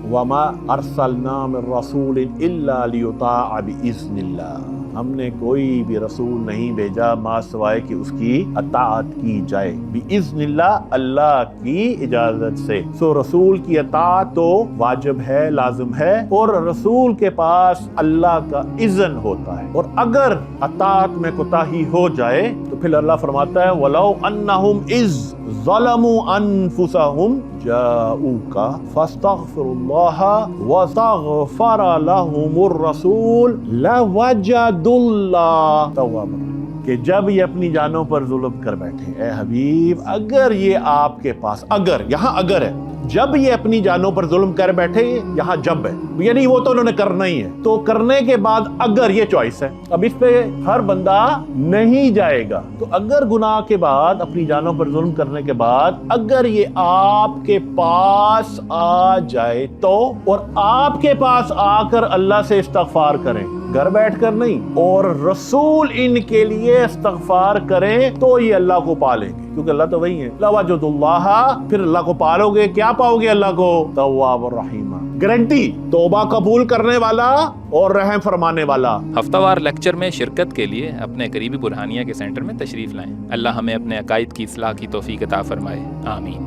वमा अरसलना मिन रसूल इल्ला लियुताअ बिइज़्निल्लाह, हमने कोई भी रसूल नहीं भेजा मा सिवाय कि उसकी अताअत की जाए, बिइज़्निल्लाह, अल्लाह की इजाजत से। सो रसूल की अताअत तो वाजिब है, लाजिम है, और रसूल के पास अल्लाह का इज़्न होता है। और अगर अताअत में कोताही हो जाए तो फिर अल्लाह फरमाता है वलौ अन्नहुम इज़ ज़लमू अनफुसहुम जाऊका फस्तगफिरुल्लाह वस्तगफर लहुमुर रसूल लवजदुल्लाह तव्वाबा, कि जब ये अपनी जानों पर जुल्म कर बैठे, ए हबीब अगर ये आपके पास, अगर यहाँ अगर है, जब ये अपनी जानों पर जुल्म कर बैठे, यहाँ जब है, यानी वो तो उन्होंने करना ही है, तो करने के बाद अगर ये चॉइस है, अब इस पे हर बंदा नहीं जाएगा। तो अगर गुनाह के बाद, अपनी जानों पर जुल्म करने के बाद अगर ये आपके पास आ जाए तो, और आपके पास आकर अल्लाह से इस्तगफार करें, घर बैठकर नहीं, और रसूल इनके लिए इस्तगफार करें, तो ये अल्लाह को पालेंगे, क्योंकि अल्लाह तो वही है, लवजदुल्लाह, फिर अल्लाह को पालोगे। क्या पाओगे अल्लाह को? तव्वाबुर रहीमा, गारंटी, तौबा कबूल करने वाला और रहम फरमाने वाला। हफ्तावार लेक्चर में शिरकत के लिए अपने करीबी बुरहानिया के सेंटर में तशरीफ लाएं। अल्लाह हमें अपने अकायद की इस्लाह की तौफीक अता फरमाए, आमीन।